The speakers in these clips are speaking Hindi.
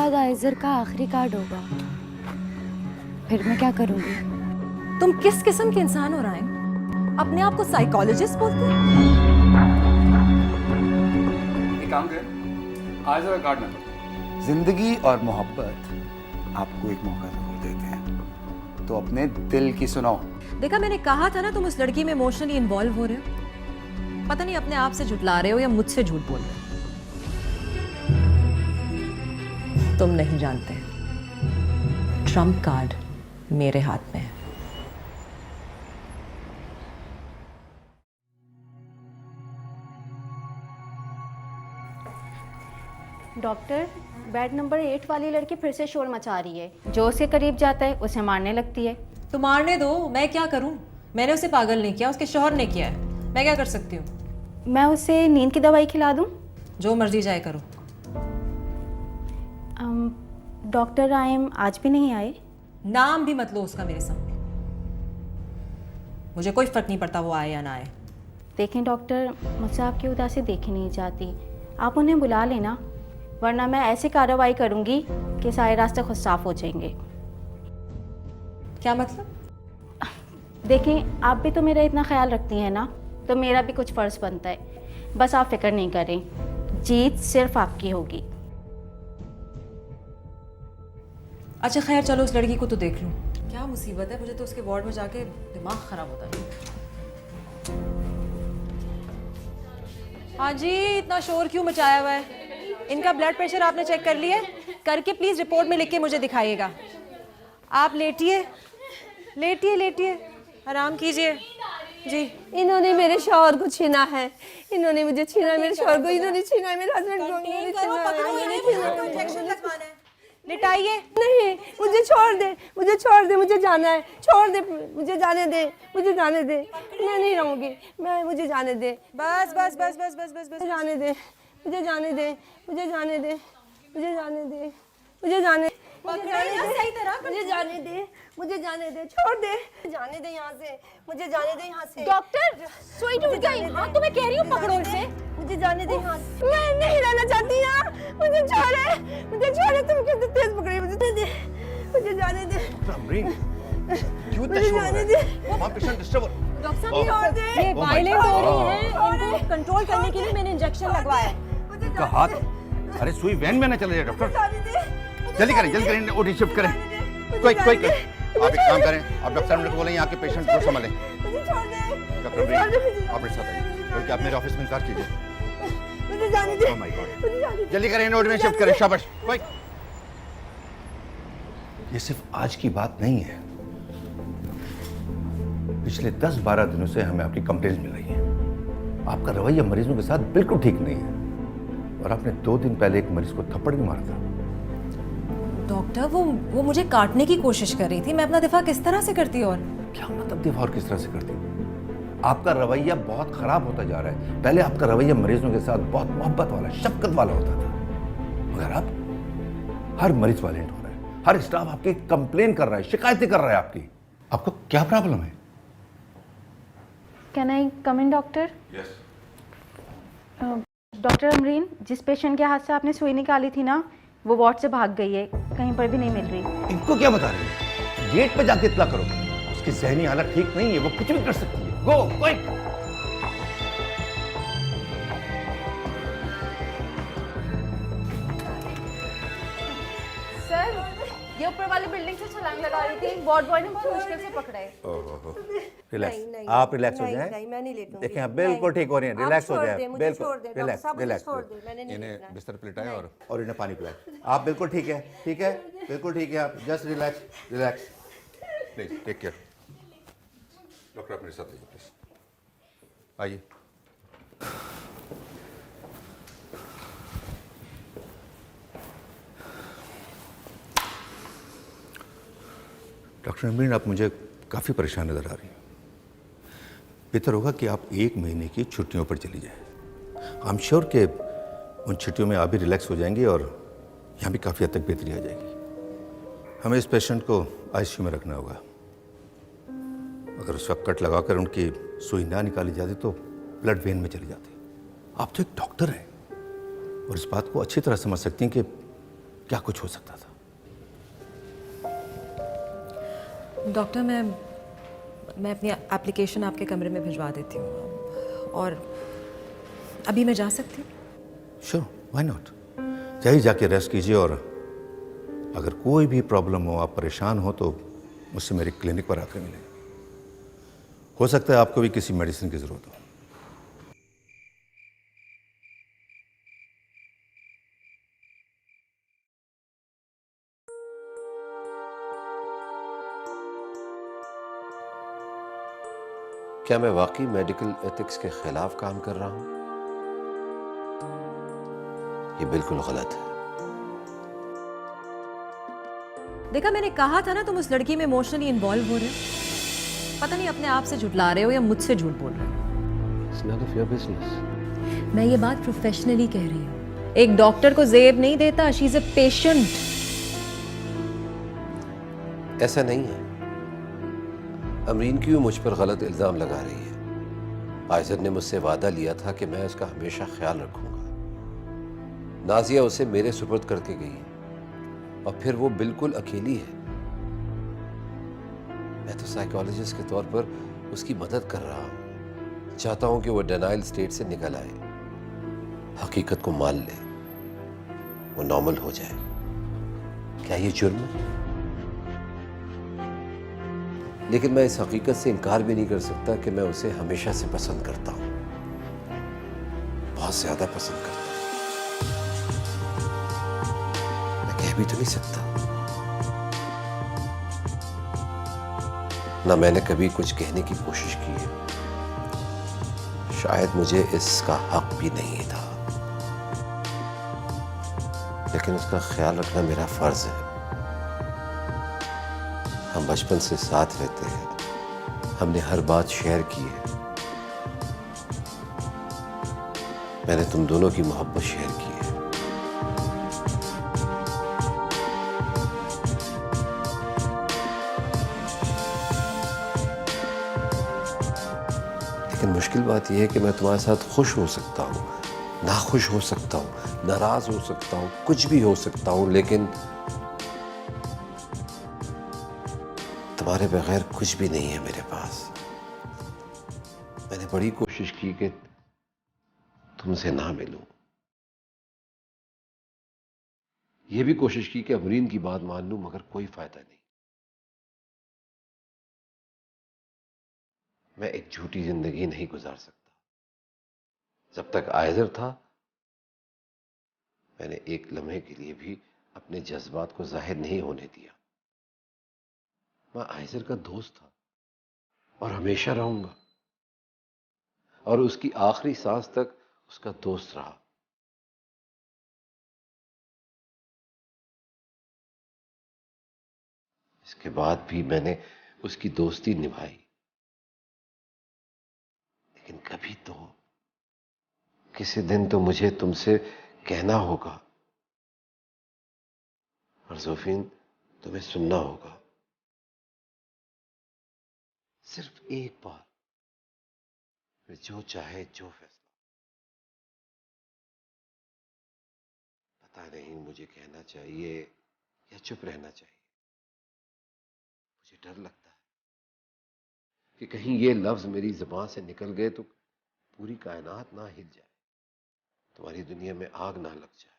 शायद आइजर का आखिरी कार्ड होगा। फिर मैं क्या करूंगी? तुम किस किस्म के इंसान हो राय? अपने आप को साइकोलॉजिस्ट बोलते हो? एक काम करें, आज जरा कार्ड नंबर। जिंदगी और मोहब्बत आपको एक मौका जरूर देते हैं, तो अपने दिल की सुनाओ। देखा, मैंने कहा था ना तुम उस लड़की में इमोशनली इन्वॉल्व हो रहे हो। पता नहीं अपने आप से झुठला रहे हो या मुझसे झूठ बोल रहे हो। तुम नहीं जानते, ट्रम्प कार्ड मेरे हाथ में है। डॉक्टर, बेड नंबर 8 वाली लड़की फिर से शोर मचा रही है। जो उसके करीब जाता है उसे मारने लगती है। तो मारने दो, मैं क्या करूं? मैंने उसे पागल नहीं किया, उसके शौहर ने किया है। मैं क्या कर सकती हूँ? मैं उसे नींद की दवाई खिला दूं? जो मर्जी जाए करो। डॉक्टर रायम आज भी नहीं आए? नाम भी मत लो उसका मेरे सामने। मुझे कोई फर्क नहीं पड़ता वो आए या ना आए। देखें डॉक्टर, मुझसे आपकी उदासी देखी नहीं जाती। आप उन्हें बुला लेना, वरना मैं ऐसी कार्रवाई करूंगी कि सारे रास्ते खुद साफ हो जाएंगे। क्या मतलब? देखें, आप भी तो मेरा इतना ख्याल रखती हैं ना, तो मेरा भी कुछ फ़र्ज़ बनता है। बस आप फिक्र नहीं करें, जीत सिर्फ आपकी होगी। अच्छा खैर, चलो उस लड़की को तो देख लूं। क्या मुसीबत है, मुझे तो उसके वार्ड में जाके दिमाग खराब होता है। हाँ जी, इतना शोर क्यों मचाया हुआ है? इनका ब्लड प्रेशर आपने चेक कर लिया? करके प्लीज़ रिपोर्ट में लिख के मुझे दिखाइएगा। आप लेटिए लेटिए लेटिए, आराम कीजिए जी। इन्होंने मेरे शौहर को छीना है, इन्होंने मुझे छीना है, मेरे शौहर को इन्होंने छीना है, मेरे हस्बैंड को इन्होंने छीना है। लिटाइए। नहीं, मुझे छोड़ दे, मुझे छोड़ दे, मुझे जाना है, छोड़ दे, मुझे जाने दे, मुझे जाने दे। मैं नहीं रहूंगी, मुझे जाने दे। बस बस बस बस बस बस बस जाने दे, मुझे जाने दे, मुझे जाने दे, मुझे जाने दे, मुझे जाने सही तरह। मुझे जाने दे, मुझे जाने दे, छोड़ दे, जाने दे यहाँ से, मुझे जाने दे यहाँ से। डॉक्टर, सुई टूट गई। हाँ तो मैं कह रही हूँ पकड़ो इसे। मुझे जाने दे यहाँ से। मैं नहीं रहना चाहती यहाँ, मुझे छोड़े, मुझे छोड़े। तुम कितने तेज पकड़ी, मुझे दे, मुझे जाने दे। मुझे जाने दे। डॉक्टर साहब, ये वायलेंट हो रही हैं, इनको कंट्रोल करने के लिए मैंने इंजेक्शन लगवाया है। का हाथ, अरे सुई वैन में ना चले जाए डॉक्टर। जल्दी करें ओटी शिफ्ट करें। कोई आप एक काम करें, आप डॉक्टर साहब को बोलें यहाँ के पेशेंट को संभालें। डॉक्टर ब्रेन, आप मेरे साथ आइए, बल्कि आप मेरे ऑफिस में इंतजार कीजिए। मुझे जाने दे। ओह माय गॉड, जल्दी करें, ओटी में शिफ्ट करें। शाबाश। कोई, ये सिर्फ आज की बात नहीं है, पिछले 10-12 दिनों से हमें आपकी कंप्लेंट मिल रही है। आपका रवैया मरीजों के साथ बिल्कुल ठीक नहीं है, और आपने 2 दिन पहले एक मरीज को थप्पड़ भी मारा था। डॉक्टर, वो मुझे काटने की कोशिश कर रही थी। मैं अपना दिफा किस तरह से करती? और क्या मतलब दिफा और किस तरह से करती? आपका रवैया बहुत खराब होता जा रहा है। पहले आपका रवैया मरीजों के साथ बहुत मोहब्बत वाला, शफकत वाला होता था, मगर अब हर मरीज वायलेंट हो रहा है, हर स्टाफ आपकी कंप्लेन कर रहा है, शिकायतें कर रहा है आपकी। आपको क्या प्रॉब्लम है? Can I come in doctor? Doctor Amreen, जिस पेशेंट के हाथ से आपने सुई निकाली थी ना, वो वार्ड से भाग गई है, कहीं पर भी नहीं मिल रही। इनको क्या बता रहे हैं? गेट पे जाके इत्तला करो, उसकी जहनी हालत ठीक नहीं है, वो कुछ भी कर सकती है। गो क्विक। सर, ये ऊपर वाली बिल्डिंग से छलांग लगा रही थी, वार्ड बॉय ने बहुत मुश्किल से पकड़ा है। रिलैक्स, आप रिलैक्स हो जाएं। नहीं, मैं नहीं लेटूंगी। देखें, आप बिल्कुल ठीक हो रही हैं, रिलैक्स हो जाएं, मुझे बिल्कुल छोड़ दे, डॉक्टर रिलैक्स साहब, मुझे रिलैक्स। छोड़ दे, मैंने नहीं लेटना इन्हें है। बिस्तर पे लिटाएं और इन्हें पानी पिलाएं। आप बिल्कुल ठीक है, ठीक है, बिल्कुल ठीक है। आप just relax relax, please take care. Doctor आप मेरे साथ आइए प्लीज, आइए। डॉक्टर अमीन, आप मुझे काफ़ी परेशान नज़र आ रही हैं। बेहतर होगा कि आप 1 महीने की छुट्टियों पर चली जाएं। आई एम श्योर कि उन छुट्टियों में आप भी रिलैक्स हो जाएंगी और यहाँ भी काफ़ी हद तक बेहतरी आ जाएगी। हमें इस पेशेंट को आईसीयू में रखना होगा। अगर उस वक्त कट लगाकर उनकी सुई ना निकाली जाती तो ब्लड वेन में चली जाती। आप तो एक डॉक्टर हैं और इस बात को अच्छी तरह समझ सकती हैं कि क्या कुछ हो सकता था। डॉक्टर, मैं अपनी एप्लीकेशन आपके कमरे में भिजवा देती हूँ। और अभी मैं जा सकती हूँ? Sure, why not. जाइए, जाके रेस्ट कीजिए, और अगर कोई भी प्रॉब्लम हो, आप परेशान हो, तो मुझसे मेरे क्लिनिक पर आकर मिलें। हो सकता है आपको भी किसी मेडिसिन की ज़रूरत हो। क्या मैं वाकई मेडिकल एथिक्स के खिलाफ काम कर रहा हूं? ये बिल्कुल गलत है। देखा, मैंने कहा था ना तुम उस लड़की में इमोशनली इन्वॉल्व हो रहे हो। पता नहीं अपने आप से झुठला रहे हो या मुझसे झूठ बोल रहे हो। It's none of your business. मैं ये बात प्रोफेशनली कह रही हूँ। एक डॉक्टर को जेब नहीं देता, शी इज अ पेशेंट। ऐसा नहीं है। अमरीन क्यों मुझ पर गलत इल्जाम लगा रही है? आयशर ने मुझसे वादा लिया था कि मैं उसका हमेशा ख्याल रखूंगा। नाजिया उसे मेरे सुपुर्द करके गई है और फिर वो बिल्कुल अकेली है। मैं तो साइकोलॉजिस्ट के तौर पर उसकी मदद कर रहा हूं। चाहता हूं कि वो डिनाइल स्टेट से निकल आए, हकीकत को मान ले, वो नॉर्मल हो जाए। क्या ये जुर्म है? लेकिन मैं इस हकीकत से इनकार भी नहीं कर सकता कि मैं उसे हमेशा से पसंद करता हूं, बहुत ज्यादा पसंद करता हूं। मैं कह भी तो नहीं सकता। ना मैंने कभी कुछ कहने की कोशिश की है। शायद मुझे इसका हक भी नहीं था, लेकिन उसका ख्याल रखना मेरा फर्ज है। हम बचपन से साथ रहते हैं, हमने हर बात शेयर की है। मैंने तुम दोनों की मोहब्बत शेयर की है। लेकिन मुश्किल बात यह है कि मैं तुम्हारे साथ खुश हो सकता हूँ, नाखुश हो सकता हूँ, नाराज हो सकता हूँ, कुछ भी हो सकता हूँ, लेकिन तुम्हारे बगैर कुछ भी नहीं है मेरे पास। मैंने बड़ी कोशिश की कि तुमसे ना मिलूं। यह भी कोशिश की कि अमरीन की बात मान लूं, मगर कोई फायदा नहीं। मैं एक झूठी जिंदगी नहीं गुजार सकता। जब तक आयजर था, मैंने एक लम्हे के लिए भी अपने जज्बात को जाहिर नहीं होने दिया। मैं आयजर का दोस्त था और हमेशा रहूंगा, और उसकी आखिरी सांस तक उसका दोस्त रहा। इसके बाद भी मैंने उसकी दोस्ती निभाई। लेकिन कभी तो, किसी दिन तो मुझे तुमसे कहना होगा, और जोफिन, तुम्हें सुनना होगा। सिर्फ एक बार, फिर जो चाहे जो फैसला। पता नहीं मुझे कहना चाहिए या चुप रहना चाहिए। मुझे डर लगता है कि कहीं ये लफ्ज मेरी जुबान से निकल गए तो पूरी कायनात ना हिल जाए, तुम्हारी दुनिया में आग ना लग जाए,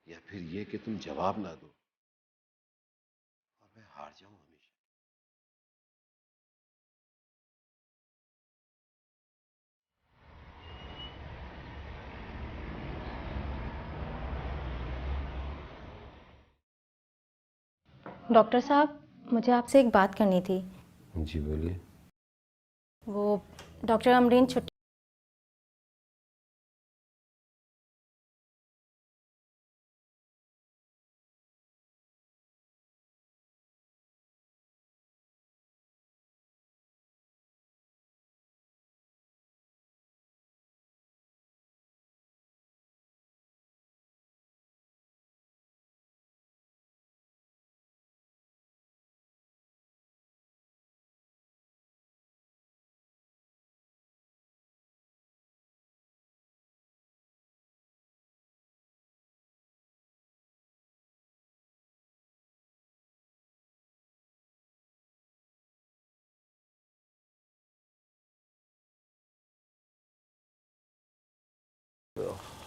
या फिर ये कि तुम जवाब ना दो और मैं हार जाऊं हमेशा। डॉक्टर साहब, मुझे आपसे एक बात करनी थी। जी बोलिए। वो डॉक्टर अमरीन छुट्टी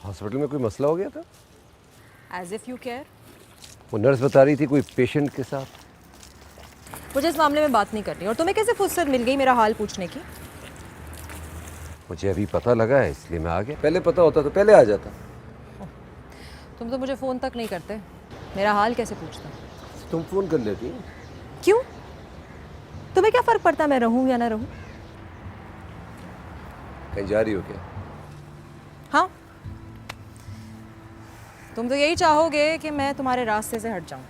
हॉस्पिटल में कोई मसला हो गया था? As if you care. वो नर्स बता रही थी कोई पेशेंट के साथ। मुझे इस मामले में बात नहीं करनी। और तुम्हें कैसे फुर्सत मिल गई मेरा हाल पूछने की? मुझे अभी पता लगा है इसलिए मैं आ गया। पहले पता होता तो पहले आ जाता। तुम तो मुझे फ़ोन तक नहीं करते, मेरा हाल कैसे पूछता? तुम फ़ोन कर लेती। क्यों? तुम्हें क्या फ़र्क पड़ता मैं रहूँ या ना रहूँ? कहीं जा रही हो क्या? हाँ, तुम तो यही चाहोगे कि मैं तुम्हारे रास्ते से हट जाऊँ।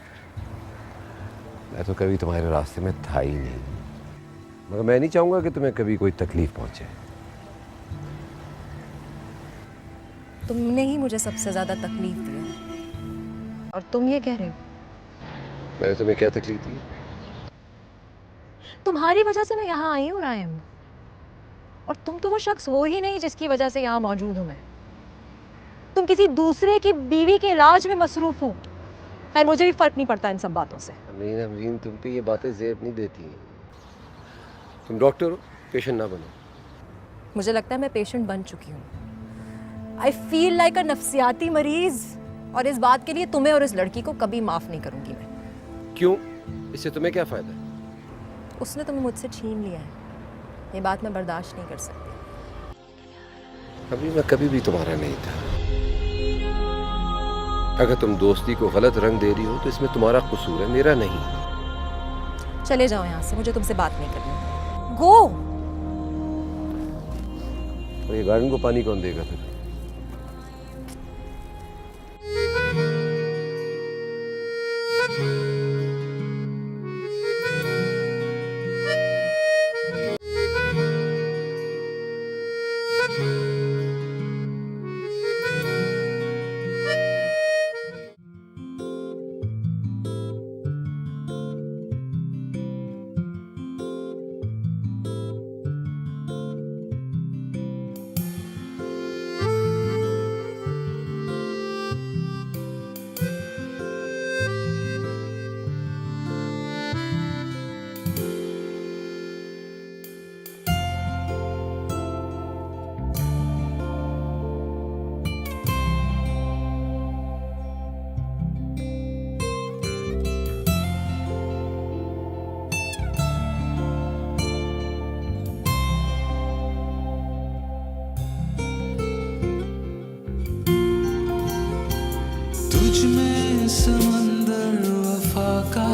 मैं तो कभी तुम्हारे रास्ते में था ही नहीं, मगर मैं नहीं चाहूँगा कि तुम्हें कभी कोई तकलीफ पहुँचे। तुमने ही मुझे सबसे ज़्यादा तकलीफ दी है और तुम ये कह रहे हो? मैंने तुम्हें क्या तकलीफ दी? तुम्हारी वजह से मैं यहाँ आई हूँ रायम, और तुम तो वो शख्स हो ही नहीं जिसकी वजह से यहाँ मौजूद हूँ मैं। तुम किसी दूसरे की बीवी के इलाज में मसरूफ हो। खैर, मुझे भी फर्क नहीं पड़ता इन सब बातों से। अमीन, तुम पे ये बातें ज़ेब नहीं देती। तुम डॉक्टर हो, पेशेंट ना बनो। मुझे लगता है मैं पेशेंट बन चुकी हूँ। आई फील लाइक अ नफ्सियाती मरीज, और इस बात के लिए तुम्हें और इस लड़की को कभी माफ़ नहीं करूँगी मैं। क्यों? इससे तुम्हें क्या फ़ायदा है? उसने तुम्हें मुझसे छीन लिया है, ये बात मैं बर्दाश्त नहीं कर सकती। अभी मैं कभी भी तुम्हारा नहीं था। अगर तुम दोस्ती को गलत रंग दे रही हो तो इसमें तुम्हारा कसूर है, मेरा नहीं। चले जाओ यहाँ से, मुझे तुमसे बात नहीं करनी। गो। और ये गार्डन को पानी कौन देगा फिर? तुझमें समंदर वफा का,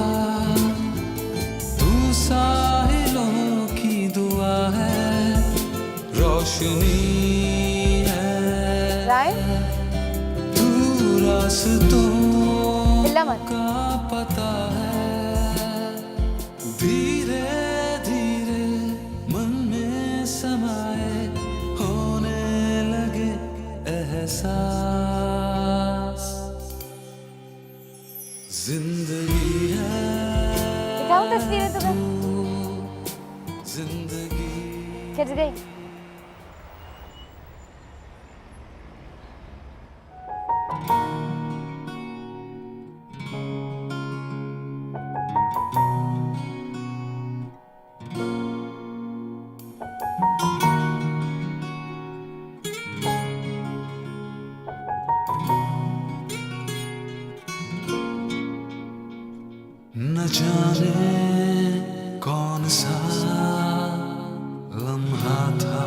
तू साहिलों की दुआ है, रोशनी है, राय, तू रास्तों हिला मत। का पता है, धीरे धीरे मन में समाए होने लगे एहसास। जिंदगी है दिखाऊं तस्वीरें तुम्हें? जिंदगी खिंच गई? न जाने कौन सा लम्हा था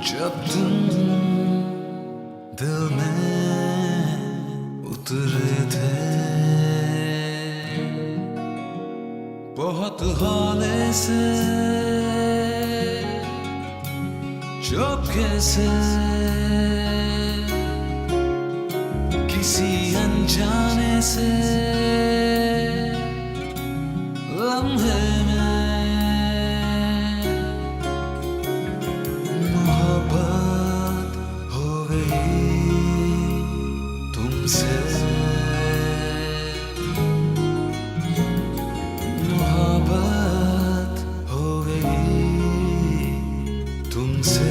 जब तुम दिल में उतरे थे, बहुत हौले से चुपके से किसी अनजाने से लम्हे में मोहब्बत हो गई तुमसे, मोहब्बत हो गई तुमसे।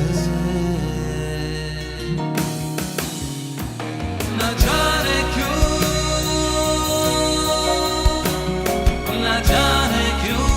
न जाने क्यों, न जाने क्यों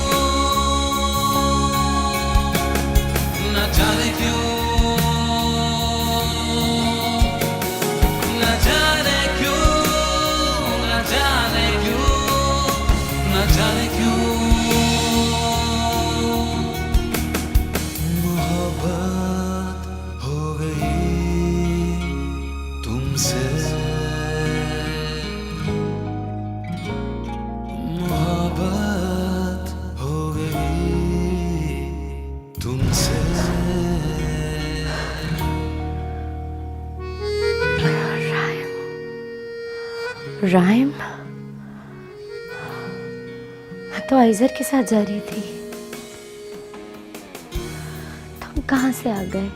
राइम, मैं तो आइजर के साथ जा रही थी, तुम कहाँ से आ गए?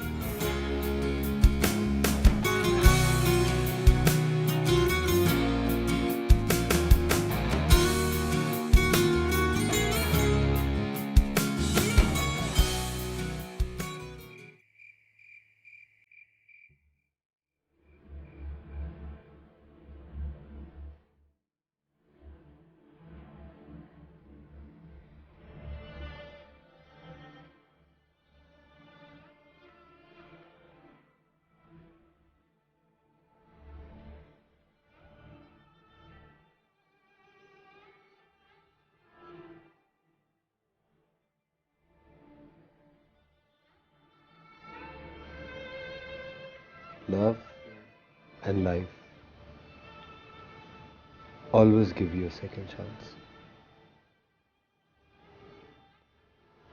Love and life always give you a second chance.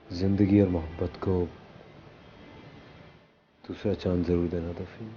जिंदगी और मोहब्बत को दूसरा चांस जरूर देना दफी।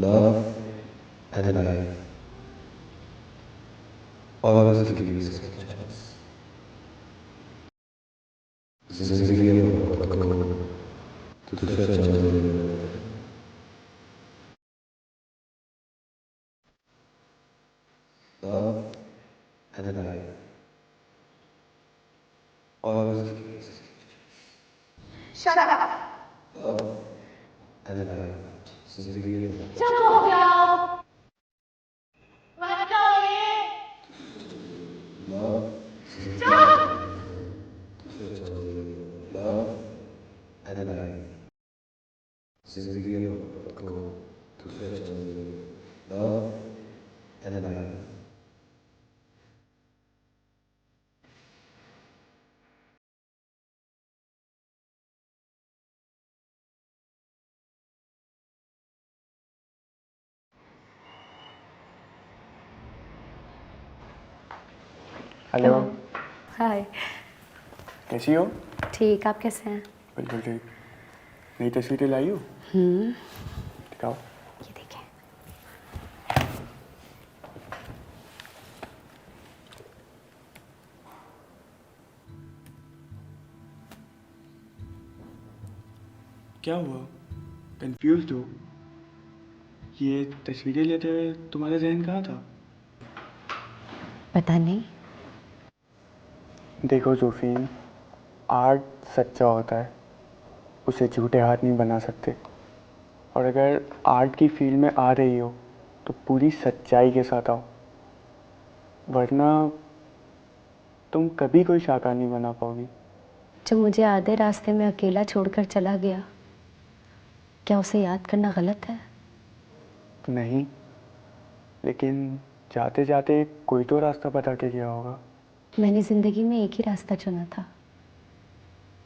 Love and life always give you a second chance. जिंदगी और मोहब्बत को दूसरा चांस देना। Love and life always give you a second chance. Shut up. Love and life. चलो हो गया, जिंदगी और मोहब्बत को दूसरा चांस देना। Love and life. हेलो। हाय। कैसी हो? ठीक, आप कैसे हैं? बिल्कुल ठीक। नई तस्वीरें लाई हो? दिखाओ। ये देखिए। क्या हुआ? कंफ्यूज हो? ये तस्वीरें लेते हुए तुम्हारा ज़हन कहाँ था? पता नहीं। देखो जोफीन, आर्ट सच्चा होता है, उसे झूठे हाथ नहीं बना सकते। और अगर आर्ट की फील्ड में आ रही हो तो पूरी सच्चाई के साथ आओ, वरना तुम कभी कोई शाहकार नहीं बना पाओगी। जो मुझे आधे रास्ते में अकेला छोड़कर चला गया, क्या उसे याद करना गलत है? नहीं, लेकिन जाते जाते कोई तो रास्ता बता के गया होगा। मैंने ज़िंदगी में एक ही रास्ता चुना था,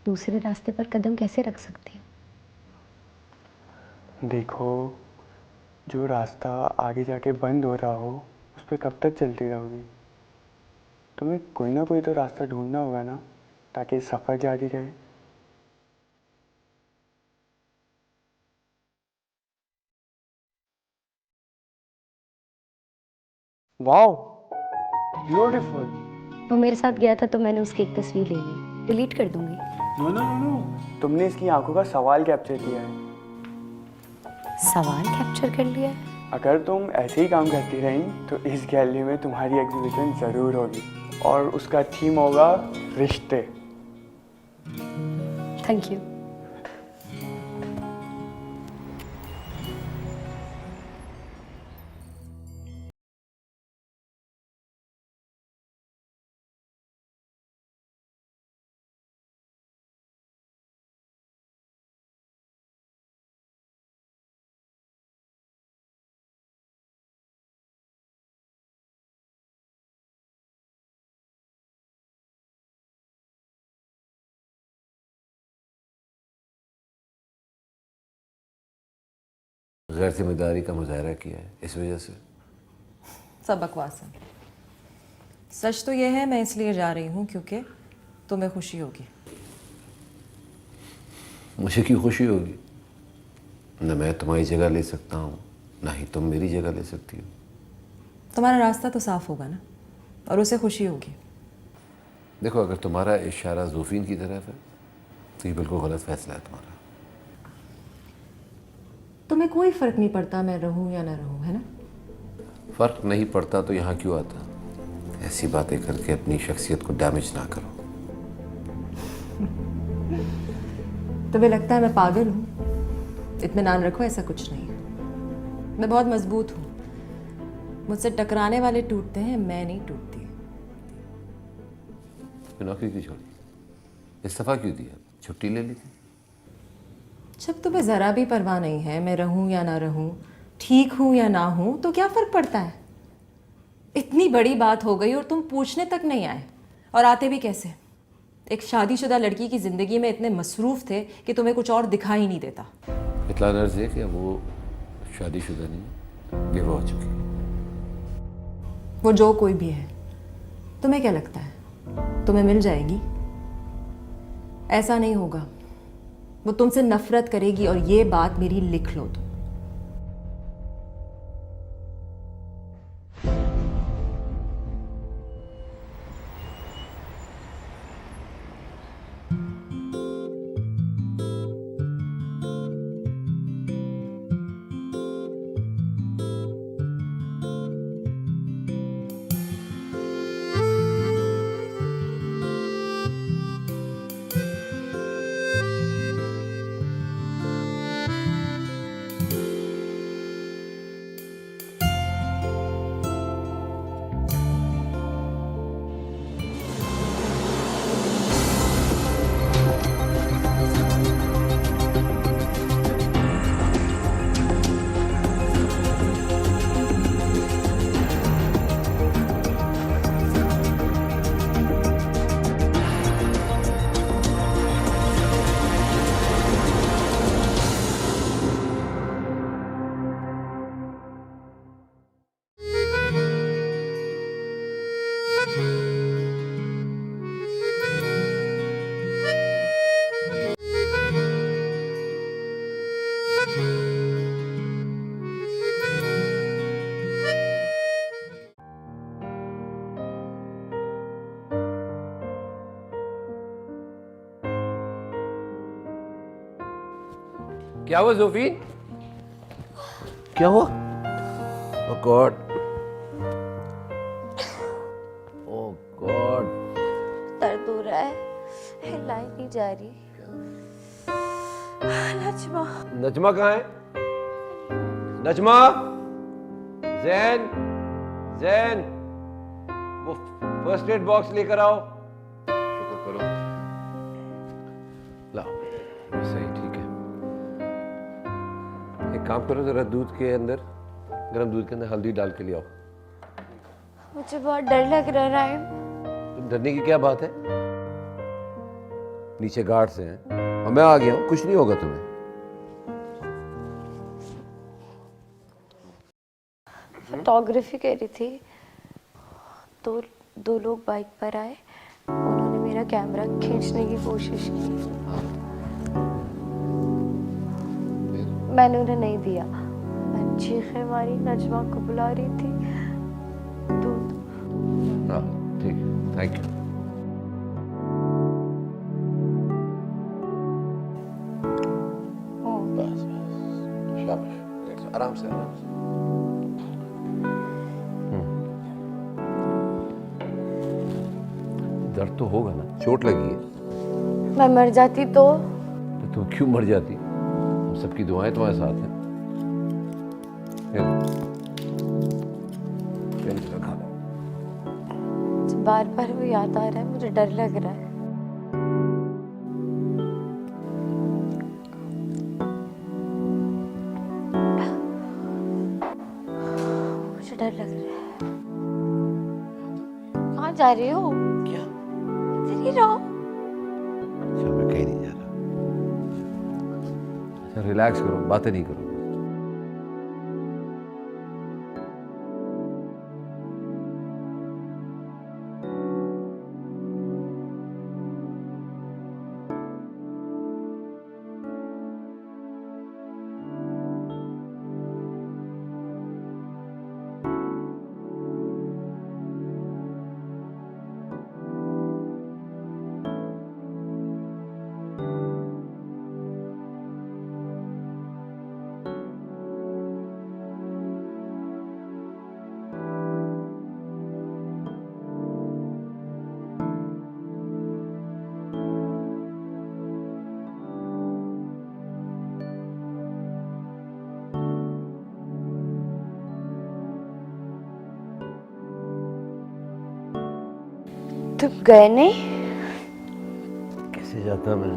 दूसरे रास्ते पर कदम कैसे रख सकती हूँ? देखो, जो रास्ता आगे जाके बंद हो रहा हो उस पर कब तक चलती रहोगी? तुम्हें कोई ना कोई तो रास्ता ढूंढना होगा ना, ताकि सफ़र जारी रहे। Wow, beautiful. वो मेरे साथ गया था तो मैंने उसकी एक तस्वीर ले ली, डिलीट कर दूंगी। नो नो नो नो, तुमने इसकी आंखों का सवाल कैप्चर किया है। सवाल कैप्चर कर लिया है? अगर तुम ऐसे ही काम करती रही तो इस गैलरी में तुम्हारी एग्जीबिशन ज़रूर होगी, और उसका थीम होगा रिश्ते। Thank you. गैर जिम्मेदारी का मुजाहरा किया है इस वजह से। सब बकवास है। सच तो यह है मैं इसलिए जा रही हूँ क्योंकि तुम्हें खुशी होगी। मुझे क्यों खुशी होगी? न मैं तुम्हारी जगह ले सकता हूँ, ना ही तुम मेरी जगह ले सकती हो। तुम्हारा रास्ता तो साफ होगा ना, और उसे खुशी होगी। देखो, अगर तुम्हारा इशारा ज़ोफीन की तरफ है तो ये बिल्कुल गलत फैसला है तुम्हारा। तुम्हें कोई फ़र्क नहीं पड़ता मैं रहूँ या ना रहूँ, है ना? फ़र्क नहीं पड़ता तो यहाँ क्यों आता? ऐसी बातें करके अपनी शख्सियत को डैमेज ना करो। तुम्हें लगता है मैं पागल हूँ? इत्मीनान रखो, ऐसा कुछ नहीं है। मैं बहुत मजबूत हूँ। मुझसे टकराने वाले टूटते हैं, मैं नहीं टूटती। फिर नौकरी क्यों छोड़ी? इस्तीफा क्यों दिया? छुट्टी ले ली थी। जब तुम्हें ज़रा भी परवाह नहीं है मैं रहूँ या ना रहूँ, ठीक हूँ या ना हूँ, तो क्या फ़र्क पड़ता है? इतनी बड़ी बात हो गई और तुम पूछने तक नहीं आए। और आते भी कैसे? एक शादीशुदा लड़की की ज़िंदगी में इतने मसरूफ़ थे कि तुम्हें कुछ और दिखाई नहीं देता। इतला नर्ज है कि वो शादीशुदा नहीं, विवाह हो चुकी है। वो जो कोई भी है, तुम्हें क्या लगता है तुम्हें मिल जाएगी? ऐसा नहीं होगा। वो तुमसे नफरत करेगी, और ये बात मेरी लिख लो तुम। क्या हुआ ज़ोफीन? क्या हुआ? ओह गॉड, ओह गॉड, दर्द हो रहा है, हिलाई नहीं जा रही। नजमा, नजमा कहाँ है? नजमा, जैन, जैन, वो फर्स्ट एड बॉक्स लेकर आओ। शुक्र करो, लाओ, सही, ठीक है। एक काम करो, जरा दूध के अंदर, गर्म दूध के अंदर हल्दी डाल के ले आओ। मुझे बहुत डर लग रहा है। डरने की क्या बात है? नीचे गार्ड्स हैं और मैं आ गया हूँ, कुछ नहीं होगा तुम्हें। फोटोग्राफी कह रही थी, दो लोग बाइक पर आए, उन्होंने मेरा कैमरा खींचने की कोशिश की। मैंने उन्हें नहीं दिया। मैं चीखें मारी, नजमा को बुला रही थी। दूध। हाँ ठीक है, थैंक यू। बस बस, शाबाश, आराम से आराम से। दर्द तो होगा ना, चोट लगी है। मैं मर जाती तो तुम क्यों मर जाती? हम सबकी दुआएं तुम्हारे साथ हैं। खा लो। बार बार वो याद आ रहा है, मुझे डर लग रहा है। मुझे डर लग रहा है। कहाँ जा रहे हो? क्या? इधर ही रहो। चल, मैं कहीं नहीं जा रहा। रिलैक्स करो, बातें नहीं करो। तो गए नहीं? कैसे जाता मैं?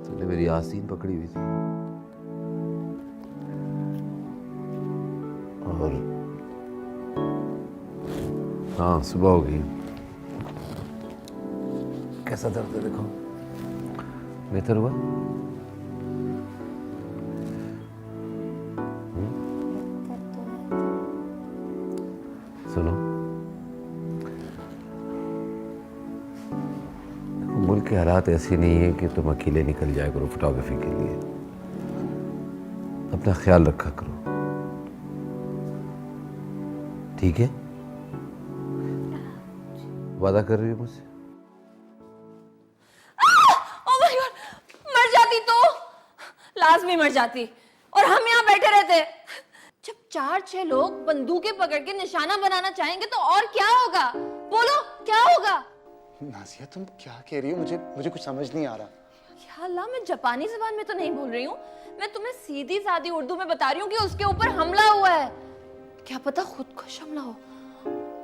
तूने मेरी आस्तीन पकड़ी हुई थी और हाँ सुबह हो गई। कैसा दर्द है देखो, बेहतर हुआ? सुनो, मुल्क के हालात ऐसे नहीं है कि तुम अकेले निकल जाया करो फोटोग्राफी के लिए। अपना ख्याल रखा करो, ठीक है? वादा कर रही हो मुझसे? ओह माय गॉड, मर जाती तो लाजमी मर जाती, और हम यहाँ बैठे रहते। जब 4-6 लोग बंदूकें पकड़ के निशाना बनाना चाहेंगे तो और क्या होगा? बोलो क्या होगा? नाजिया तुम क्या कह रही हो? मुझे कुछ समझ नहीं आ रहा। या अल्लाह, मैं जापानी जबान में तो नहीं बोल रही हूँ, मैं तुम्हें सीधी सादी उर्दू में बता रही हूँ कि उसके ऊपर हमला हुआ है। क्या पता खुदकुश हमला हो।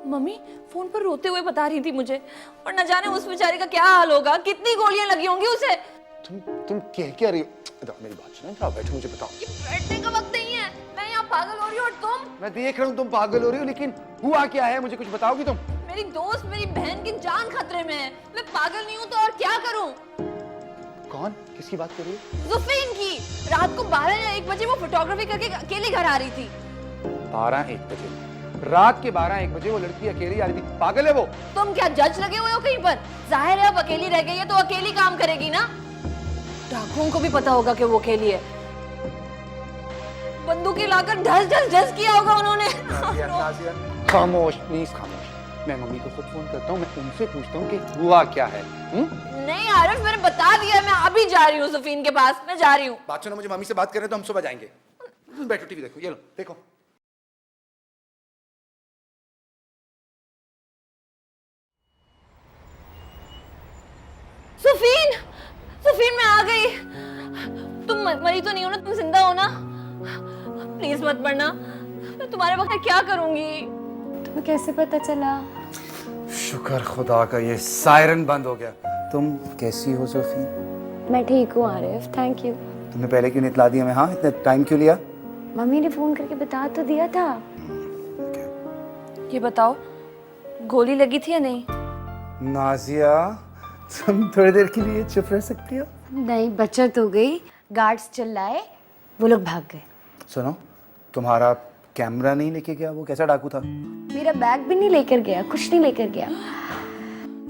मम्मी फोन पर रोते हुए बता रही थी मुझे, और न जाने उस बेचारे का क्या हाल होगा, कितनी गोलियां लगी होंगी उसे। तुम क्या रही हो? मेरी बात सुनो, क्या बैठो, मुझे बताओ। ये बैठने का वक्त नहीं है, मैं यहाँ पागल हो रही हूँ और तुम? मैं देख रहा हूँ तुम पागल हो रही हो, लेकिन हुआ क्या है मुझे कुछ बताओगी तुम? मेरी दोस्त, मेरी बहन की जान खतरे में है। मैं पागल नहीं हूँ तो और क्या करूँ? कौन? किसकी बात कर रही हो? जुफीन की। रात को 12 या 1 बजे वो फोटोग्राफी करके अकेली घर आ रही थी। 12-1 बजे? रात के 12-1 बजे वो लड़की अकेली आ रही थी? पागल है वो? तुम क्या जज लगे हुए हो कहीं पर? जाहिर है अब अकेली रह गई है तो अकेली काम करेगी ना। डाकुओं को भी पता होगा कि वो अकेली है। बंदूकें लाकर ढस किया होगा उन्होंने। खामोश प्लीज, खामोश। मैं मम्मी को खुद फोन करता हूँ, मैं उनसे पूछता हूँ कि हुआ क्या है। नहीं आरिफ, मैंने बता दिया, मैं अभी जा रही हूँ जुफीन के पास, मैं जा रही हूँ। बात सुनो, मुझे मम्मी से बात करें तो हम सुबह जाएंगे। बैठो टीवी देखो, ये लो देखो। सुफीन मैं आ गई। तुम मरी तो नहीं हो ना? तुम जिंदा हो ना? प्लीज मत मरना, मैं तुम्हारे वक्त क्या करूंगी? तुम्हें कैसे पता चला? शुक्र खुदा का, ये सायरन बंद हो गया। तुम कैसी हो सोफी? मैं ठीक हूँ आरिफ, थैंक यू। तुमने पहले क्यों नहीं इतला दिया? मैं हाँ, इतना टाइम क्यों लिया? मम्मी ने फोन करके बता तो दिया था। ये बताओ, गोली लगी थी या नहीं? नाजिया तुम थोड़ी देर के लिए चुप रह सकती हो? नहीं, बचत हो गई। गार्ड्स चिल्लाए, वो लोग भाग गए। सुनो, तुम्हारा कैमरा नहीं लेके गया वो? कैसा डाकू था? मेरा बैग भी नहीं लेकर गया, कुछ नहीं लेकर गया।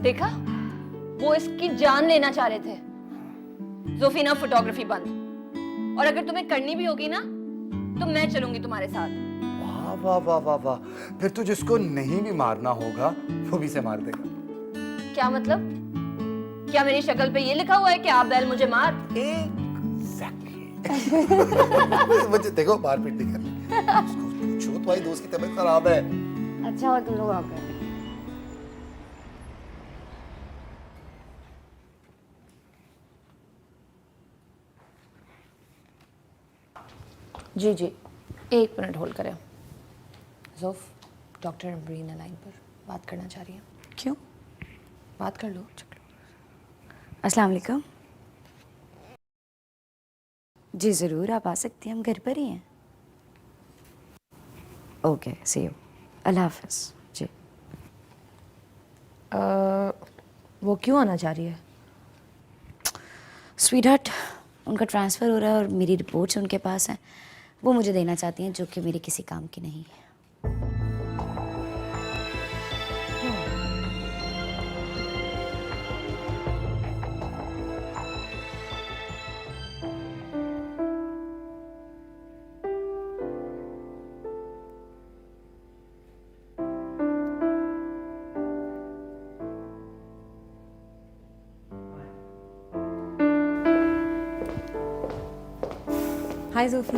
देखा, वो इसकी जान लेना चाह रहे थे। जोफीना फोटोग्राफी बंद, और अगर तुम्हें करनी भी होगी ना तो मैं चलूंगी तुम्हारे साथ। वाह वाह वाह वाह वाह, फिर तो जिसको नहीं भी मारना होगा वो भी से मार देगा। क्या मतलब? क्या मेरी शक्ल पे ये लिखा हुआ है कि आप बैल मुझे मार? मुझे देखो, मारपीट नहीं करनी। छो तुम्हारी दोस्त की तबीयत खराब है। अच्छा और तुम लोग आ गए। जी 1 मिनट होल्ड करें। जोफ, डॉक्टर अमरीन लाइन पर बात करना चाह रही है। क्यों? बात कर लो। अस्सलाम वालेकुम। जी ज़रूर, आप आ सकती हैं, हम घर पर ही हैं। Okay, C you. अल्लाह हाफ़िज़। जी। वो क्यों आना चाह रही है? स्वीटहार्ट, उनका ट्रांसफ़र हो रहा है और मेरी रिपोर्ट्स उनके पास हैं, वो मुझे देना चाहती हैं, जो कि मेरे किसी काम की नहीं है। हाय जोफी,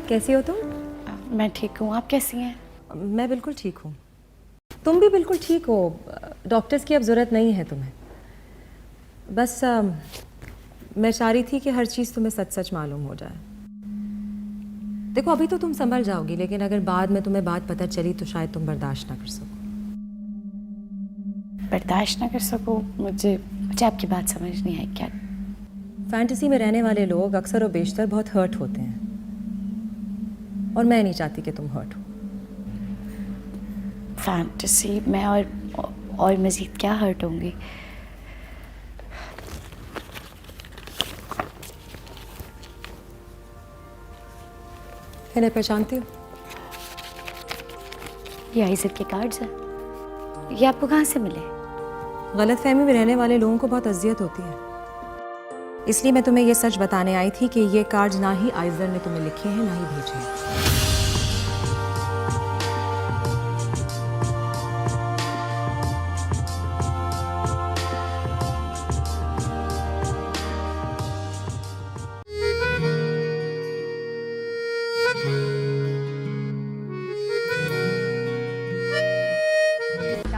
कैसी हो तुम? मैं ठीक हूँ, आप कैसी हैं? मैं बिल्कुल ठीक हूँ। तुम भी बिल्कुल ठीक हो। डॉक्टर्स की अब ज़रूरत नहीं है तुम्हें। बस मैं चाह रही थी कि हर चीज़ तुम्हें सच सच मालूम हो जाए। देखो अभी तो तुम संभल जाओगी, लेकिन अगर बाद में तुम्हें बात पता चली तो शायद तुम बर्दाश्त ना कर सको। बर्दाश्त ना कर सको? मुझे आपकी बात समझ नहीं आई। क्या? फैंटेसी में रहने वाले लोग अक्सर और बेशतर बहुत हर्ट होते हैं, और मैं नहीं चाहती कि तुम हर्ट हो। फैंटेसी में और मज़ीद क्या हर्ट होंगी? इन्हें पहचानती हो? ये आइज़त के कार्ड्स हैं। ये आपको कहाँ से मिले? गलतफहमी में रहने वाले लोगों को बहुत अजियत होती है, इसलिए मैं तुम्हें ये सच बताने आई थी कि ये कार्ड्स ना ही आइज़र ने तुम्हें लिखे हैं ना ही भेजे हैं।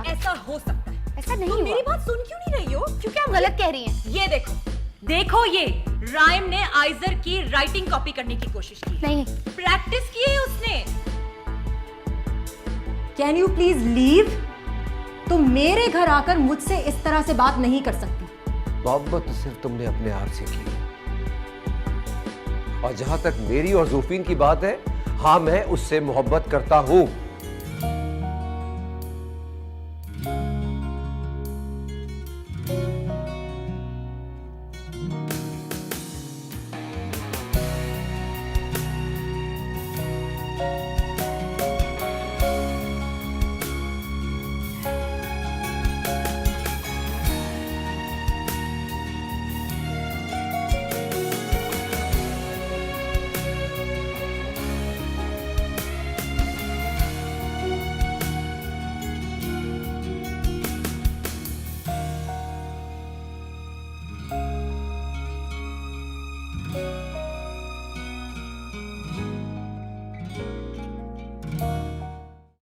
ऐसा हो सकता है। ऐसा नहीं तुम हुआ। मेरी बात सुन क्यों नहीं रही हो? क्योंकि आप गलत कह रही हैं। ये देखो, देखो ये राइम ने आइजर की राइटिंग कॉपी करने की कोशिश की। नहीं। प्रैक्टिस की है उसने। Can you please leave? तुम मेरे घर आकर मुझसे इस तरह से बात नहीं कर सकती। मोहब्बत तो सिर्फ तुमने अपने आप से की, और जहां तक मेरी और जोफीन की बात है, हाँ मैं उससे मोहब्बत करता हूं।